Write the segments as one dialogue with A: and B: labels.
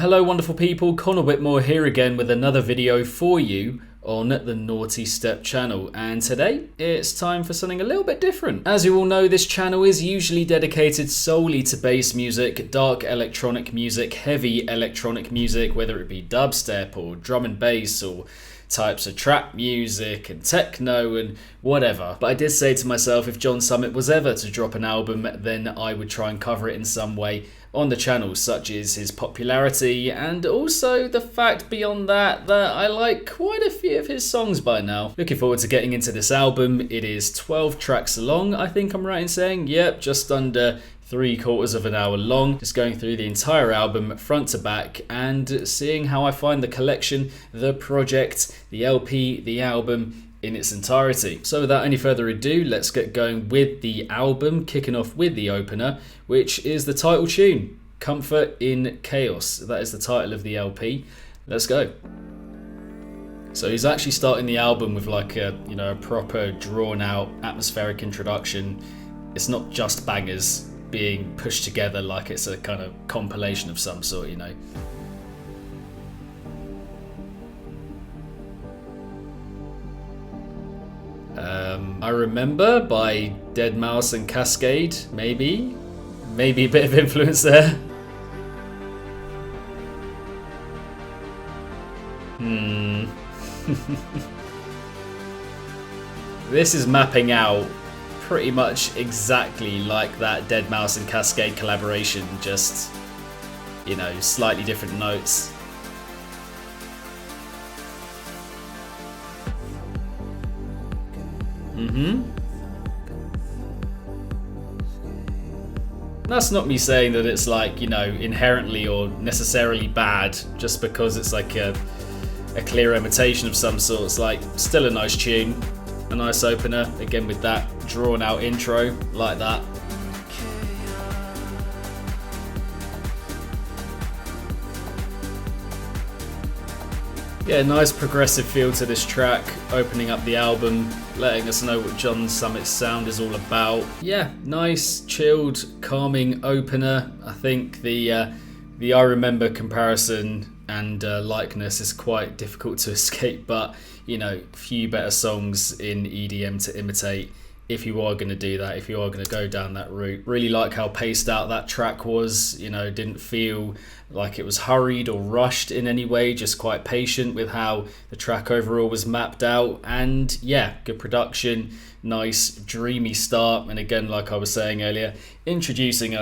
A: Hello wonderful people, Connor Whitmore here again with another video for you on the Nawtystep channel, and today it's time for something a little bit different. As you all know, this channel is usually dedicated solely to bass music, dark electronic music, heavy electronic music, whether it be dubstep or drum and bass or types of trap music and techno and whatever. But I did say to myself, if John Summit was ever to drop an album, then I would try and cover it in some way on the channel, such as his popularity and also the fact beyond that I like quite a few of his songs by now. Looking forward to getting into this album. It is 12 tracks long, I think I'm right in saying. Yep, just under 3/4 of an hour long, just going through the entire album front to back and seeing how I find the collection, the project, the LP, the album in its entirety. So without any further ado, let's get going with the album, kicking off with the opener, which is the title tune, Comfort in Chaos. That is the title of the LP. Let's go. So he's actually starting the album with like a proper drawn out atmospheric introduction. It's not just bangers being pushed together like it's a kind of compilation of some sort, I Remember by Deadmau5 and Cascade, maybe a bit of influence there. This is mapping out pretty much exactly like that Deadmau5 and Cascade collaboration, just slightly different notes. That's not me saying that it's like, inherently or necessarily bad just because it's like a clear imitation of some sort. It's like still a nice tune, a nice opener, again with that drawn out intro like that. Yeah, nice progressive feel to this track, opening up the album, letting us know what John Summit's sound is all about. Yeah, nice, chilled, calming opener. I think the I Remember comparison and likeness is quite difficult to escape, but few better songs in EDM to imitate if you are going to do that, if you are going to go down that route. Really like how paced out that track was, didn't feel like it was hurried or rushed in any way, just quite patient with how the track overall was mapped out. And yeah, good production, nice dreamy start, and again, like I was saying earlier, reintroducing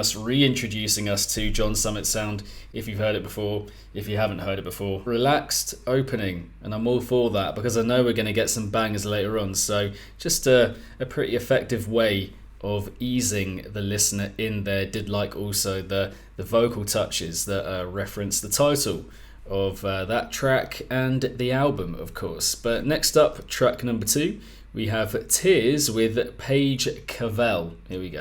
A: us to John Summit's sound if you've heard it before, if you haven't heard it before. Relaxed opening, and I'm all for that because I know we're going to get some bangers later on, so just a pretty effective way of easing the listener in there. Did like also the vocal touches that reference the title of that track and the album, of course. But next up, track number 2, we have Tears with Paige Cavell. Here we go.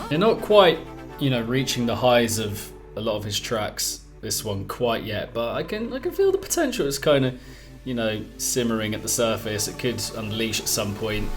A: They're not quite, reaching the highs of a lot of his tracks, this one quite yet, but I can feel the potential. It's kind of, simmering at the surface. It could unleash at some point.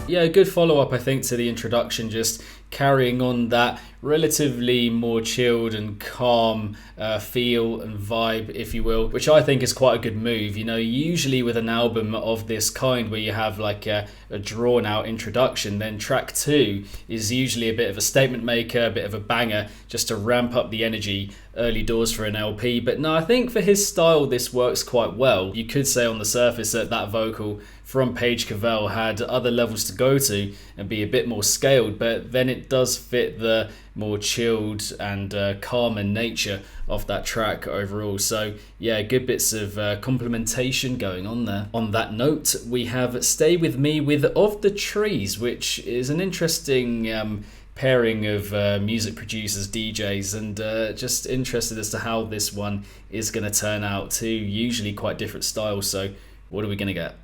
A: Yeah, a good follow-up, I think, to the introduction, just carrying on that relatively more chilled and calm feel and vibe, if you will, which I think is quite a good move. Usually with an album of this kind where you have like a drawn-out introduction, then track 2 is usually a bit of a statement maker, a bit of a banger, just to ramp up the energy early doors for an LP. But no, I think for his style, this works quite well. You could say on the surface that vocal from Paige Cavell had other levels to go to and be a bit more scaled, but then it does fit the more chilled and calmer nature of that track overall. So yeah, good bits of complementation going on there. On that note, we have Stay With Me with Of The Trees, which is an interesting pairing of music producers, DJs, and just interested as to how this one is going to turn out. Two usually quite different styles, so what are we going to get?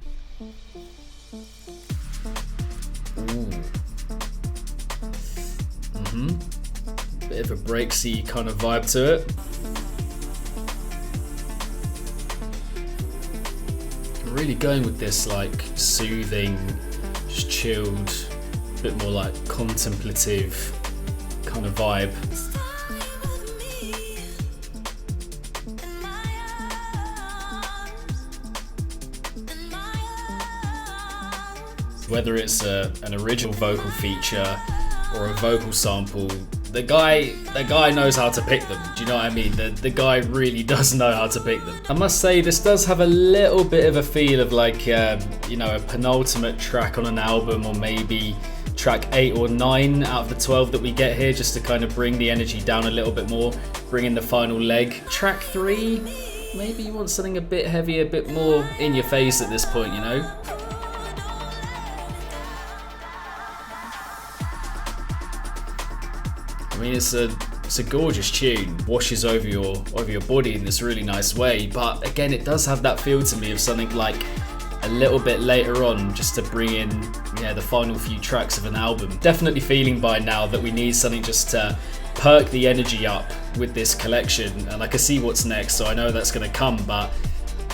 A: Bit of a breaksy kind of vibe to it. I'm really going with this like soothing, just chilled, bit more like contemplative kind of vibe. Whether it's an original vocal feature or a vocal sample, the guy knows how to pick them. Do you know what I mean? The guy really does know how to pick them. I must say, this does have a little bit of a feel of like you know, a penultimate track on an album, or maybe track 8 or 9 out of the 12 that we get here, just to kind of bring the energy down a little bit more, bring in the final leg. Track 3, maybe you want something a bit heavier, a bit more in your face at this point, you know? I mean, it's a gorgeous tune, washes over your body in this really nice way, but again, it does have that feel to me of something like a little bit later on, just to bring in, yeah, the final few tracks of an album. Definitely feeling by now that we need something just to perk the energy up with this collection, and I can see what's next, so I know that's going to come, but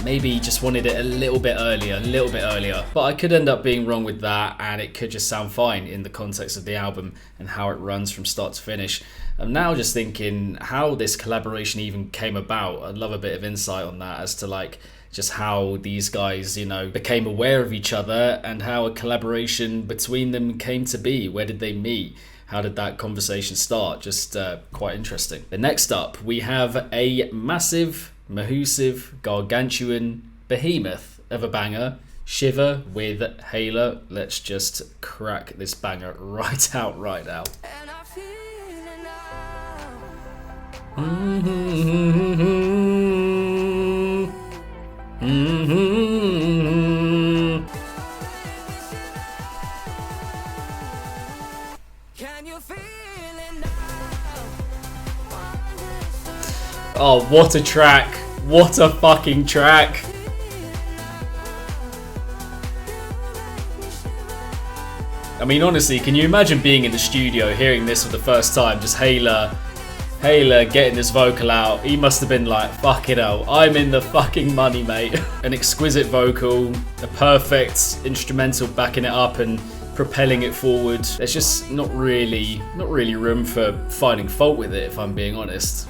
A: maybe just wanted it a little bit earlier. But I could end up being wrong with that, and it could just sound fine in the context of the album and how it runs from start to finish. I'm now just thinking how this collaboration even came about. I'd love a bit of insight on that, as to like just how these guys, you know, became aware of each other and how a collaboration between them came to be. Where did they meet? How did that conversation start? Just quite interesting. The next up, we have a massive, massive, gargantuan behemoth of a banger, Shiver with Hayla. Let's just crack this banger right out right now. Oh, what a track! What a fucking track! I mean, honestly, can you imagine being in the studio, hearing this for the first time? Just Hayla getting this vocal out. He must have been like, fucking hell, I'm in the fucking money, mate. An exquisite vocal, a perfect instrumental backing it up and propelling it forward. There's just not really room for finding fault with it, if I'm being honest.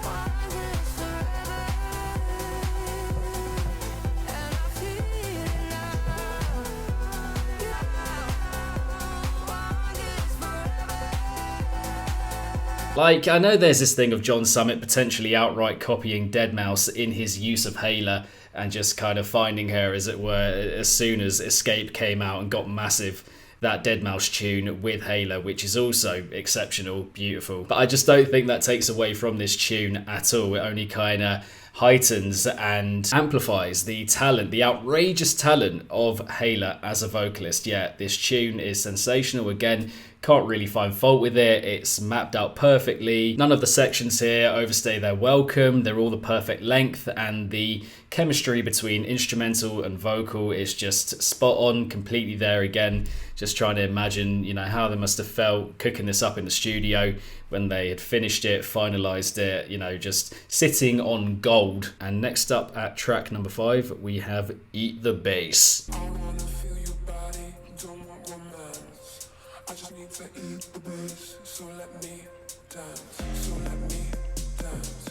A: Like, I know there's this thing of John Summit potentially outright copying deadmau5 in his use of Hayla, and just kind of finding her, as it were, as soon as Escape came out and got massive. That deadmau5 tune with Hayla, which is also exceptional, beautiful. But I just don't think that takes away from this tune at all. It only kind of heightens and amplifies the talent, the outrageous talent of Hayla as a vocalist. Yeah, this tune is sensational. Again, can't really find fault with it. It's mapped out perfectly. None of the sections here overstay their welcome. They're all the perfect length, and the chemistry between instrumental and vocal is just spot on, completely there again. Just trying to imagine, you know, how they must have felt cooking this up in the studio when they had finished it, finalized it, you know, just sitting on gold. And next up at track number 5, we have Eat the Bass.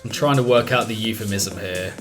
A: I'm trying to work out the euphemism here.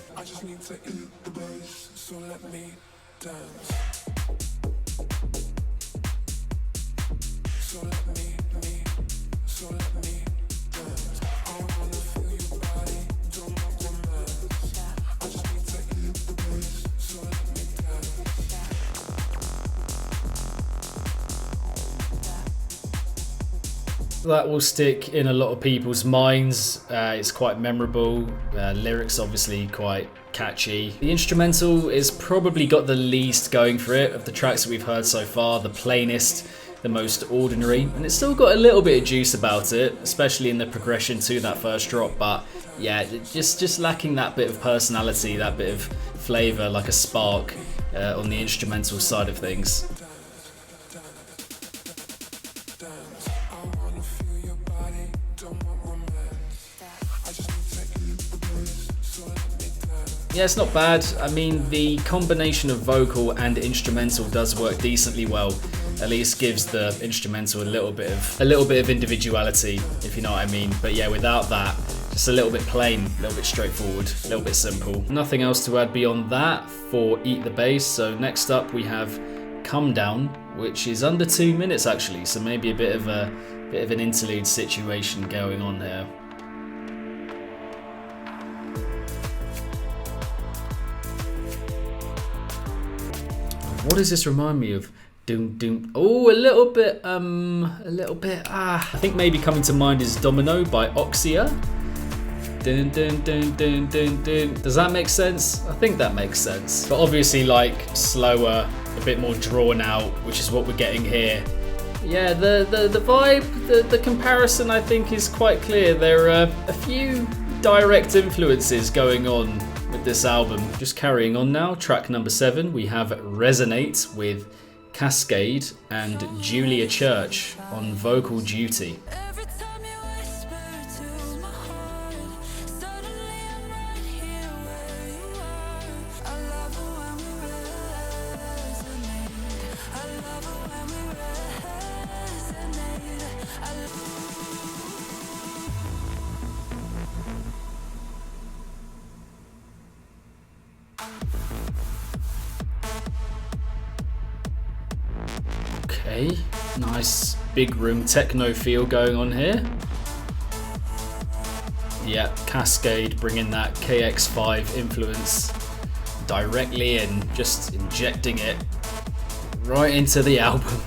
A: That will stick in a lot of people's minds. It's quite memorable. Lyrics obviously quite catchy. The instrumental is probably got the least going for it of the tracks that we've heard so far. The plainest, the most ordinary, and it's still got a little bit of juice about it, especially in the progression to that first drop. But yeah, just lacking that bit of personality, that bit of flavour, like a spark on the instrumental side of things. Yeah, it's not bad. I mean, the combination of vocal and instrumental does work decently well. At least gives the instrumental a little bit of individuality, if you know what I mean. But yeah, without that, just a little bit plain, a little bit straightforward, a little bit simple. Nothing else to add beyond that for Eat the Bass. So next up we have Come Down, which is under 2 minutes actually. So maybe a bit of an interlude situation going on here. What does this remind me of? Doom doom. Oh, a little bit. I think maybe coming to mind is Domino by Oxia. Dun, dun, dun, dun, dun, dun. Does that make sense? I think that makes sense. But obviously, like slower, a bit more drawn out, which is what we're getting here. Yeah, the vibe, the comparison, I think is quite clear. There are a few direct influences going on with this album. Just carrying on now, track number 7, we have Resonate with Cascade and Julia Church on vocal duty. Okay, nice big room techno feel going on here. Yeah, Cascade bringing that KX5 influence directly in, just injecting it right into the album.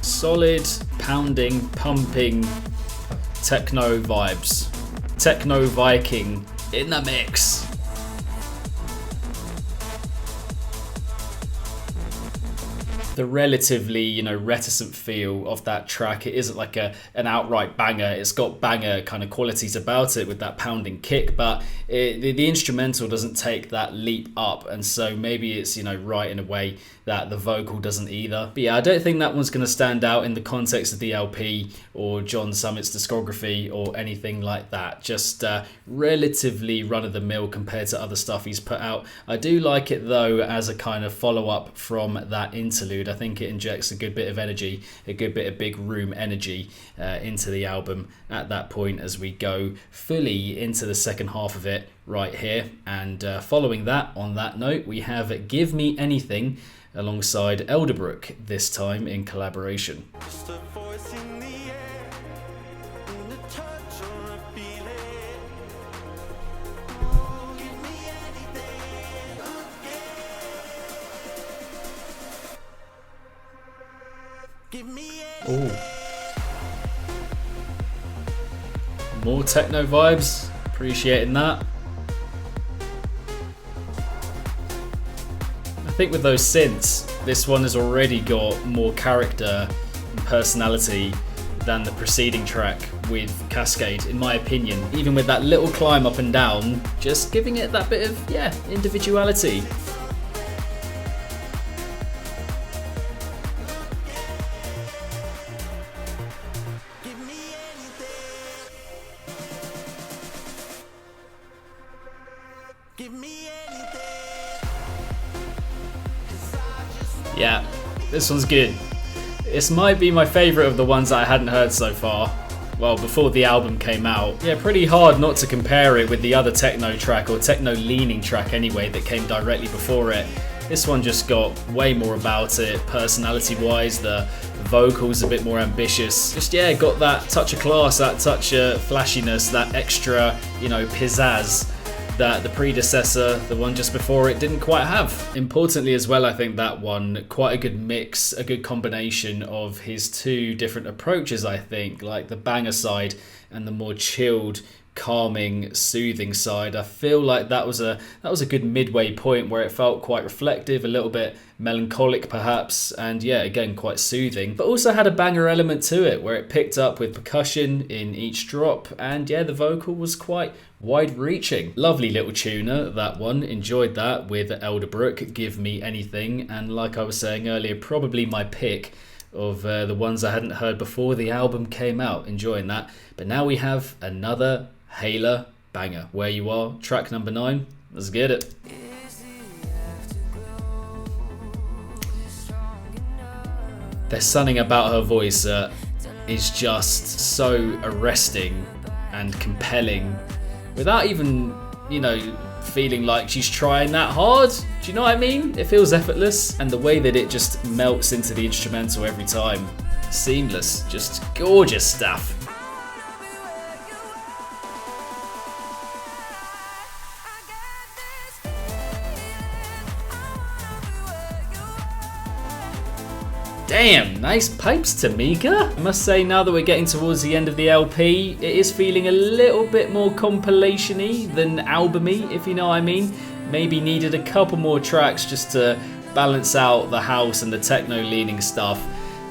A: Solid, pounding, pumping techno vibes. Techno Viking in the mix. The relatively, reticent feel of that track, it isn't like an outright banger. It's got banger kind of qualities about it with that pounding kick, but the instrumental doesn't take that leap up, and so maybe it's right in a way that the vocal doesn't either. But yeah, I don't think that one's going to stand out in the context of the LP or John Summit's discography or anything like that. Just relatively run-of-the-mill compared to other stuff he's put out. I do like it though as a kind of follow-up from that interlude. I think it injects a good bit of energy, a good bit of big room energy into the album at that point as we go fully into the second half of it right here. And following that, on that note, we have Give Me Anything alongside Elderbrook, this time in collaboration. Oh, more techno vibes, appreciating that. I think with those synths, this one has already got more character and personality than the preceding track with Cascade, in my opinion. Even with that little climb up and down, just giving it that bit of, individuality. Yeah, this one's good. This might be my favourite of the ones that I hadn't heard so far. Well, before the album came out. Yeah, pretty hard not to compare it with the other techno track, or techno-leaning track anyway, that came directly before it. This one just got way more about it, personality-wise. The vocals a bit more ambitious. Just, got that touch of class, that touch of flashiness, that extra, pizzazz that the predecessor, the one just before it, didn't quite have. Importantly as well, I think that one, quite a good mix, a good combination of his two different approaches, I think, like the banger side and the more chilled, calming, soothing side. I feel like that was a good midway point where it felt quite reflective, a little bit melancholic perhaps, and yeah, again, quite soothing, but also had a banger element to it where it picked up with percussion in each drop, and yeah, the vocal was quite wide-reaching. Lovely little tuner, that one. Enjoyed that with Elderbrook, Give Me Anything, and like I was saying earlier, probably my pick of the ones I hadn't heard before the album came out. Enjoying that. But now we have another Hayler banger. Where You Are, track number 9. Let's get it. There's something about her voice that is just so arresting and compelling without even, you know, feeling like she's trying that hard. Do you know what I mean? It feels effortless, and the way that it just melts into the instrumental every time. Seamless, just gorgeous stuff. Damn, nice pipes, Tamika. I must say, now that we're getting towards the end of the LP, it is feeling a little bit more compilation-y than album-y, if you know what I mean. Maybe needed a couple more tracks just to balance out the house and the techno-leaning stuff.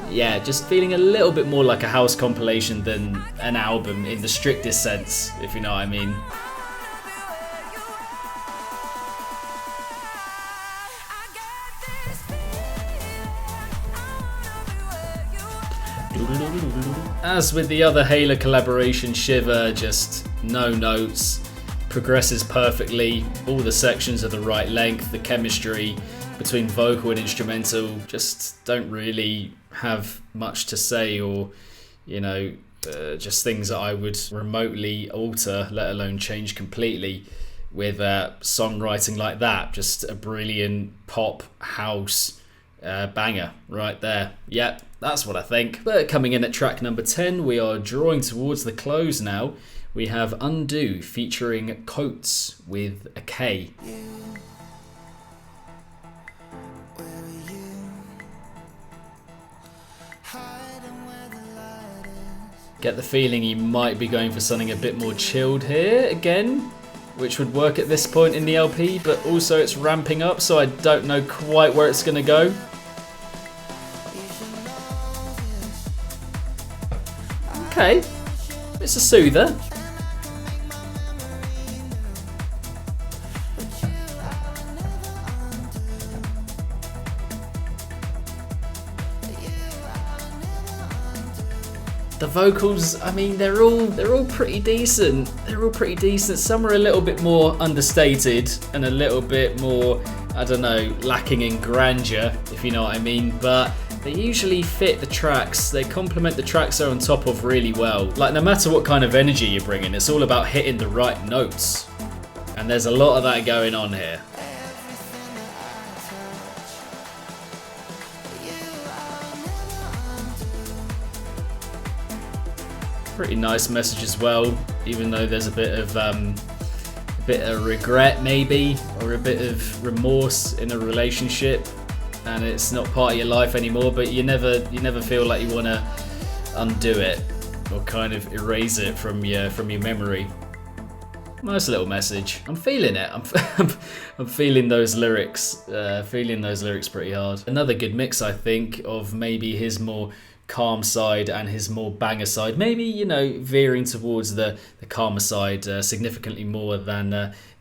A: Yeah, just feeling a little bit more like a house compilation than an album in the strictest sense, if you know what I mean. As with the other Hayler collaboration, Shiver, just no notes, progresses perfectly, all the sections are the right length, the chemistry between vocal and instrumental just don't really have much to say, or, you know, just things that I would remotely alter, let alone change completely with songwriting like that. Just a brilliant pop house banger right there. Yep, that's what I think. But coming in at track number 10, we are drawing towards the close now. We have Undo featuring Coates with a K. Get the feeling he might be going for something a bit more chilled here again, which would work at this point in the LP, but also it's ramping up, so I don't know quite where it's going to go. Okay, it's a soother. The vocals, I mean, they're all pretty decent. They're all pretty decent. Some are a little bit more understated and a little bit more, I don't know, lacking in grandeur, if you know what I mean. But they usually fit the tracks. They complement the tracks they're on top of really well. Like, no matter what kind of energy you're bringing, it's all about hitting the right notes. And there's a lot of that going on here. Pretty nice message as well, even though there's a bit of regret maybe, or a bit of remorse in a relationship, and it's not part of your life anymore. But you never feel like you want to undo it or kind of erase it from your memory. Nice little message. I'm feeling it. I'm feeling those lyrics. Feeling those lyrics pretty hard. Another good mix, I think, of maybe his more calm side and his more banger side, maybe, you know, veering towards the calmer side significantly more than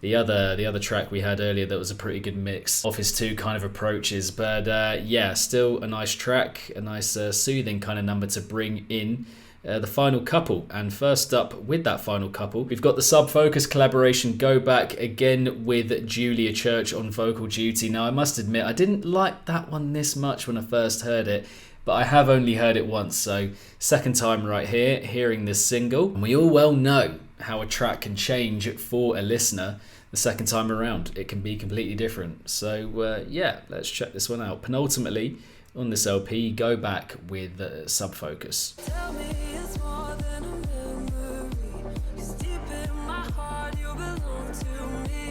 A: the other track we had earlier. That was a pretty good mix of his two kind of approaches. But yeah, still a nice track, a nice soothing kind of number to bring in the final couple. And first up with that final couple, we've got the Sub Focus collaboration, Go Back, again with Julia Church on vocal duty. Now I must admit, I didn't like that one this much when I first heard it, but I have only heard it once, so second time right here, hearing this single. And we all well know how a track can change for a listener the second time around. It can be completely different. So yeah, let's check this one out. Penultimately on this LP, Go Back with Sub Focus. Tell me it's more than a memory. 'Cause deep in my heart you belong to me.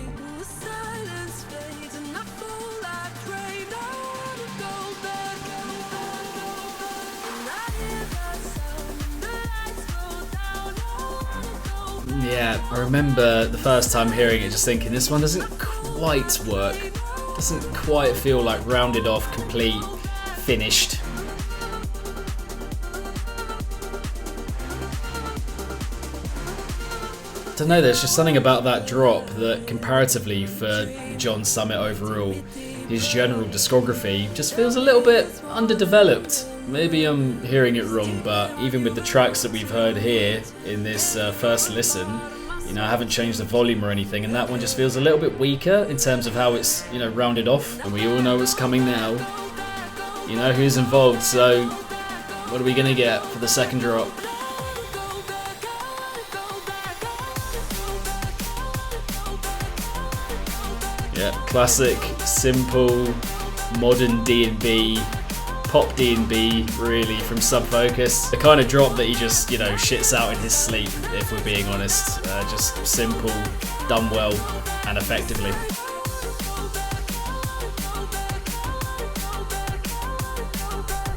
A: Yeah, I remember the first time hearing it just thinking this one doesn't quite work. Doesn't quite feel like rounded off, complete, finished. I don't know, there's just something about that drop that comparatively for John Summit overall, his general discography just feels a little bit underdeveloped. Maybe I'm hearing it wrong, but even with the tracks that we've heard here in this first listen, you know, I haven't changed the volume or anything, and that one just feels a little bit weaker in terms of how it's, you know, rounded off. And we all know what's coming now. You know who's involved, so what are we gonna get for the second drop? Yeah, classic, simple, modern D&B, pop D&B, really, from Sub Focus. The kind of drop that he just, you know, shits out in his sleep, if we're being honest. Just simple, done well, and effectively.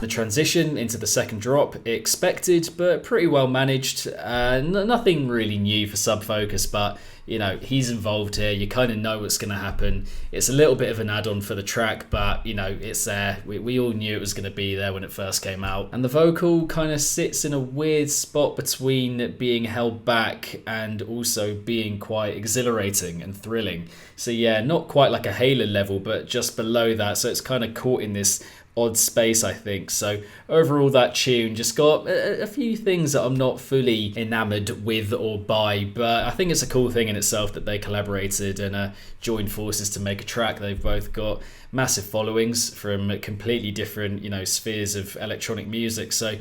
A: The transition into the second drop, expected but pretty well managed. Nothing really new for Sub Focus, but you know, he's involved here. You kind of know what's going to happen. It's a little bit of an add-on for the track, but you know, it's there. We all knew it was going to be there when it first came out. And the vocal kind of sits in a weird spot between being held back and also being quite exhilarating and thrilling. So yeah, not quite like a Halo level, but just below that. So it's kind of caught in this odd space, I think. So overall, that tune just got a few things that I'm not fully enamored with or by, but I think it's a cool thing in itself that they collaborated and joined forces to make a track. They've both got massive followings from completely different, you know, spheres of electronic music. So,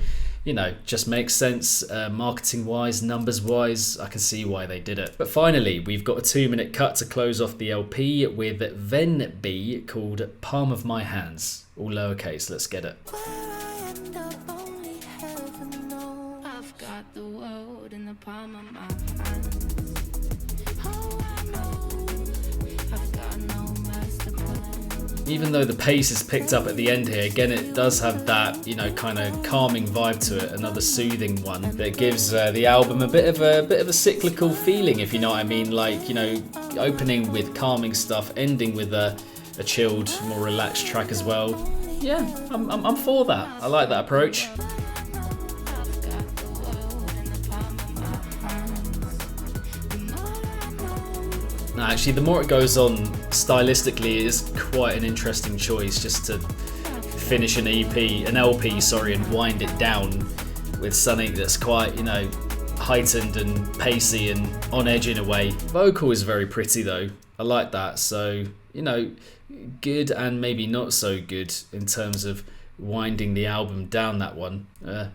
A: you know, just makes sense marketing wise, numbers wise. I can see why they did it. But finally, we've got a 2-minute cut to close off the LP with Ven B called Palm of My Hands. All lowercase, let's get it.
B: I've got the world in the palm of my hands. Oh, I know I've got no master plan.
A: Even though the pace is picked up at the end here, again it does have that, you know, kind of calming vibe to it, another soothing one that gives the album a bit of a cyclical feeling, if you know what I mean. Like, you know, opening with calming stuff, ending with a chilled, more relaxed track as well. Yeah, I'm for that. I like that approach. No, actually, the more it goes on, stylistically, it is quite an interesting choice just to finish an LP, and wind it down with something that's quite, you know, heightened and pacey and on edge in a way. Vocal is very pretty though. I like that. So, you know, good and maybe not so good in terms of winding the album down, that one.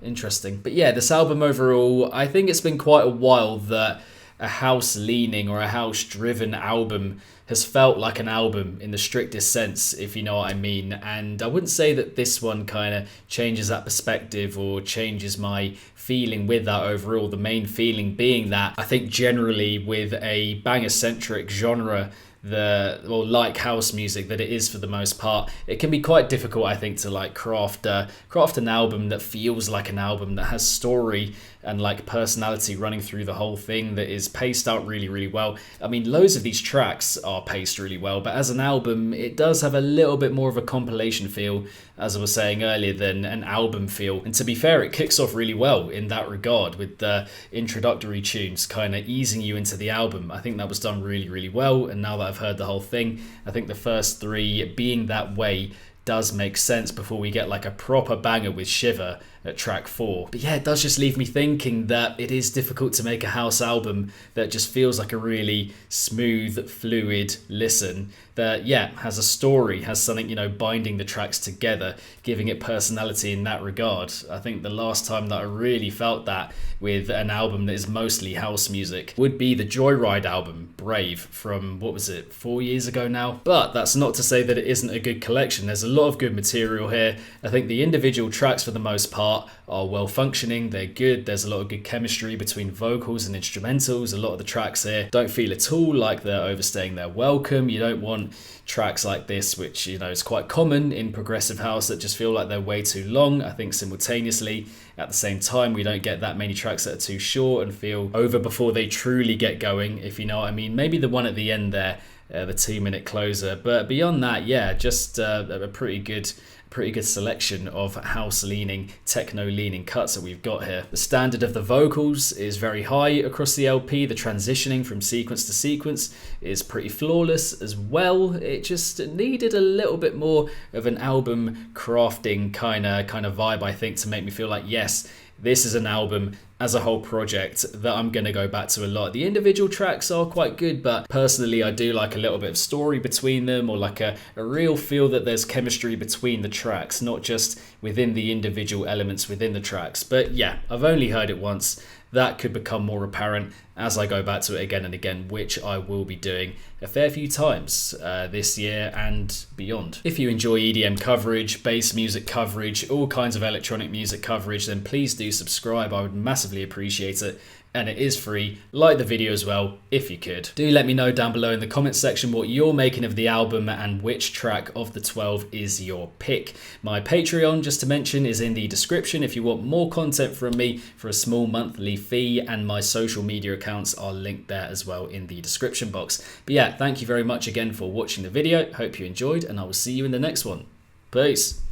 A: Interesting. But yeah, this album overall, I think it's been quite a while that a house leaning or a house driven album has felt like an album in the strictest sense, if you know what I mean. And I wouldn't say that this one kind of changes that perspective or changes my feeling with that overall. The main feeling being that I think generally with a banger-centric genre, like house music that it is for the most part, it can be quite difficult, I think, to like craft an album that feels like an album, that has story and like personality running through the whole thing, that is paced out really, really well. I mean, loads of these tracks are paced really well, but as an album, it does have a little bit more of a compilation feel, as I was saying earlier, than an album feel. And to be fair, it kicks off really well in that regard with the introductory tunes kind of easing you into the album. I think that was done really, really well. And now that I've heard the whole thing, I think the first three being that way does make sense before we get like a proper banger with Shiver at track 4. But yeah, it does just leave me thinking that it is difficult to make a house album that just feels like a really smooth, fluid listen that, yeah, has a story, has something, you know, binding the tracks together, giving it personality in that regard. I think the last time that I really felt that with an album that is mostly house music would be the Joyride album, Brave, from, 4 years ago now? But that's not to say that it isn't a good collection. There's a lot of good material here. I think the individual tracks, for the most part, part are well functioning, they're good, there's a lot of good chemistry between vocals and instrumentals. A lot of the tracks here don't feel at all like they're overstaying their welcome. You don't want tracks like this, which is quite common in progressive house, that just feel like they're way too long. I think simultaneously at the same time we don't get that many tracks that are too short and feel over before they truly get going, if you know what I mean. Maybe the one at the end there, the 2-minute closer, but beyond that, yeah, just a pretty good selection of house leaning, techno leaning cuts that we've got here. The standard of the vocals is very high across the LP. The transitioning from sequence to sequence is pretty flawless as well. It just needed a little bit more of an album crafting kind of vibe, I think, to make me feel like, yes, this is an album as a whole project that I'm going to go back to a lot. The individual tracks are quite good, but personally I do like a little bit of story between them, or like a real feel that there's chemistry between the tracks, not just within the individual elements within the tracks. But yeah, I've only heard it once. That could become more apparent as I go back to it again and again, which I will be doing a fair few times this year and beyond. If you enjoy EDM coverage, bass music coverage, all kinds of electronic music coverage, then please do subscribe. I would massively appreciate it. And it is free. Like the video as well, if you could. Do let me know down below in the comments section what you're making of the album and which track of the 12 is your pick. My Patreon, just to mention, is in the description if you want more content from me for a small monthly fee, and my social media accounts are linked there as well in the description box. But yeah, thank you very much again for watching the video. Hope you enjoyed, and I will see you in the next one. Peace.